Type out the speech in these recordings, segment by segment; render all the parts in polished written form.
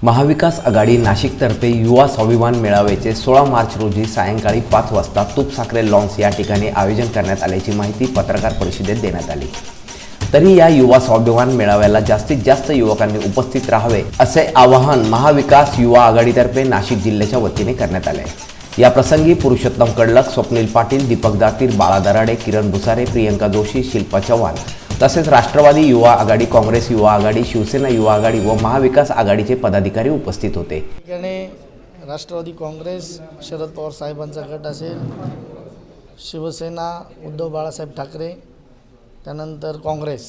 महाविकास आघाडी नाशिकतर्फे युवा स्वाभिमान मेळाव्याचे 16 मार्च रोजी सायंकाळी 5 वाजता तूपसाखरे लॉन्स या ठिकाणी आयोजन करण्यात आल्याची माहिती पत्रकार परिषदेत देण्यात आली। तरी या युवा स्वाभिमान मेळाव्याला जास्तीत जास्त युवकांनी उपस्थित राहावे असे आवाहन महाविकास युवा आघाडीतर्फे नाशिक जिल्ह्याच्या वतीने करण्यात आले। या प्रसंगी पुरुषोत्तम कडलक, स्वप्नील पाटील, दीपक दातीर, बाळा दराडे, किरण भुसारे, प्रियंका जोशी, शिल्पा चव्हाण तसेच राष्ट्रवादी युवा आघाडी, काँग्रेस युवा आघाडी, शिवसेना युवा आघाडी व महाविकास आघाडीचे पदाधिकारी उपस्थित होते। राष्ट्रवादी काँग्रेस शरद पवार साहेबांचा गट असेल, शिवसेना उद्धव बाळासाहेब ठाकरे, त्यानंतर काँग्रेस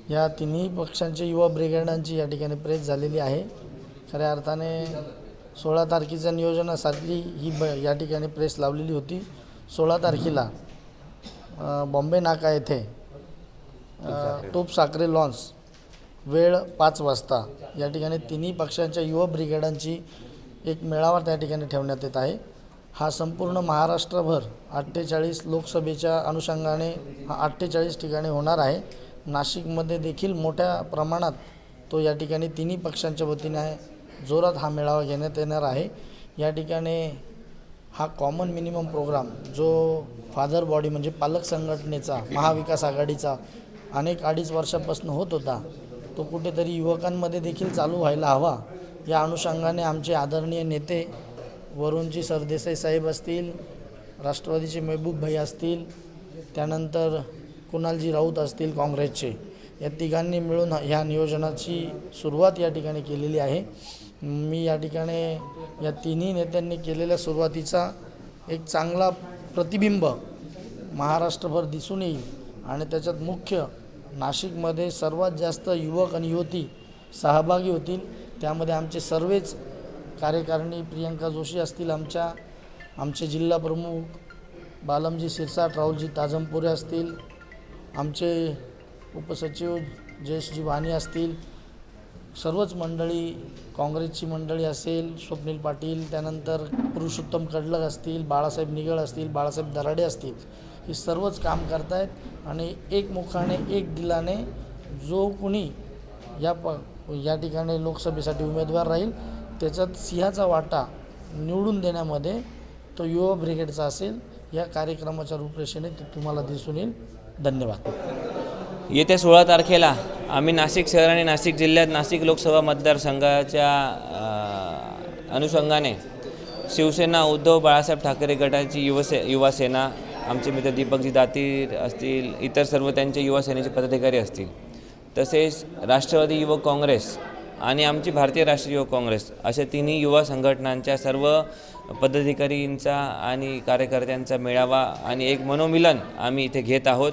या तिन्ही पक्षांचे युवा ब्रिगेडांची या ठिकाणी प्रेस झालेली आहे। खऱ्या अर्थाने 16 तारखेच्या नियोजनासाठी ही या ठिकाणी प्रेस लावलेली होती। 16 तारखेला बॉम्बे नाका येथे तूपसाखरे लॉन्स वेळ 5 वाजता या ठिकाणी तिन्ही पक्षांच्या युवा ब्रिगेडांची एक मेळावा त्या ठिकाणी ठेवण्यात येत आहे। हा संपूर्ण महाराष्ट्रभर 48 लोकसभेच्या अनुषंगाने हा 48 ठिकाणी होणार आहे। नाशिकमध्ये देखील मोठ्या प्रमाणात तो या ठिकाणी तिन्ही पक्षांच्या वतीने जोरात हा मेळावा घेण्यात येणार आहे। या ठिकाणी हा कॉमन मिनिमम प्रोग्राम जो फादर बॉडी म्हणजे पालक संघटनेचा महाविकास आघाडीचा अनेक 2.5 वर्षापासून होत होता, तो कुठेतरी युवकांमध्ये देखील चालू व्हायला हवा। या अनुषंगाने आमचे आदरणीय नेते वरुणजी सरदेसाई साहेब असतील, राष्ट्रवादीचे महबूब भाई असतील, त्यानंतर कुणालजी राऊत असतील काँग्रेसचे, या तिघांनी मिळून ह्या नियोजनाची सुरुवात या ठिकाणी केलेली आहे। मी या ठिकाणी या तिन्ही नेत्यांनी केलेल्या सुरुवातीचा एक चांगला प्रतिबिंब महाराष्ट्रभर दिसून येईल आणि त्याच्यात मुख्य नाशिकमध्ये सर्वात जास्त युवक आणि युवती सहभागी होतील। त्यामध्ये आमचे सर्वच कार्यकारिणी प्रियंका जोशी असतील, आमचे जिल्हा प्रमुख बालमजी सिरसाट, राहुलजी ताजमपुरे असतील, आमचे उपसचिव जयेशजी वाणी असतील, सर्वच मंडळी, काँग्रेसची मंडळी असेल, स्वप्नील पाटील, त्यानंतर पुरुषोत्तम कडलक असतील, बाळासाहेब निगळ असतील, बाळासाहेब दराडे असतील, हे सर्वच काम करत आहेत आणि एकमुखाने एक दिलाने जो कोणी या ठिकाणी लोकसभेसाठी उमेदवार राहील त्याच्यात सिंहाचा वाटा निवडून देण्यामध्ये तो युवा ब्रिगेडचा असेल। या कार्यक्रमाच्या रूपरेषेने ते तुम्हाला दिसून येईल। धन्यवाद। येत्या 16 तारखेला आम्ही नाशिक शहर आणि नाशिक जिल्ह्यात नाशिक लोकसभा मतदारसंघाच्या अनुषंगाने शिवसेना उद्धव बाळासाहेब ठाकरे गटाची युवा सेना, आमचे मित्र दीपकजी दातीर असतील, इतर सर्व त्यांचे युवा सेनेचे पदाधिकारी असतील, तसेच राष्ट्रवादी युवक काँग्रेस आणि आमची भारतीय राष्ट्रीय युवक काँग्रेस अशा तिन्ही युवा संघटनांच्या सर्व पदाधिकारींचा आणि कार्यकर्त्यांचा मेळावा आणि एक मनोमिलन आम्ही इथे घेत आहोत।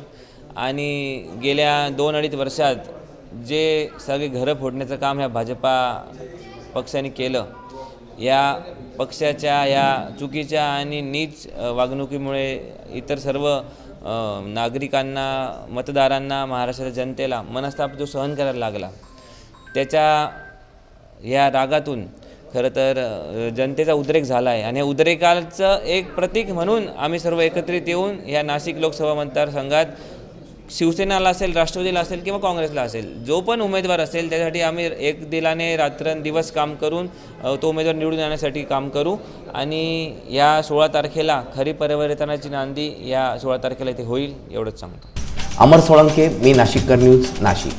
आणि गेल्या 2-2.5 वर्षात जे सगळे घरं फोडण्याचं काम ह्या भाजपा पक्षाने केलं, या पक्षाच्या या चुकीच्या आणि नीच वागणुकीमुळे इतर सर्व नागरिकांना, मतदारांना, महाराष्ट्राच्या जनतेला मनस्ताप जो सहन करायला लागला, त्याच्या या रागातून खरं तर जनतेचा उद्रेक झाला आहे आणि या उद्रेकाचं एक प्रतीक म्हणून आम्ही सर्व एकत्रित येऊन या नाशिक लोकसभा मतदारसंघात शिवसेनाला असेल, राष्ट्रवादीला असेल किंवा काँग्रेसला असेल, जो पण उमेदवार असेल त्यासाठी आम्ही एक दिलाने रात्रंदिवस काम करून तो उमेदवार निवडून आणण्यासाठी काम करू आणि या 16 तारखेला खरी परिवर्तनाची नांदी या 16 तारखेला इथे होईल, एवढंच सांगतो। अमर सोळंके, मी नाशिककर न्यूज, नाशिक।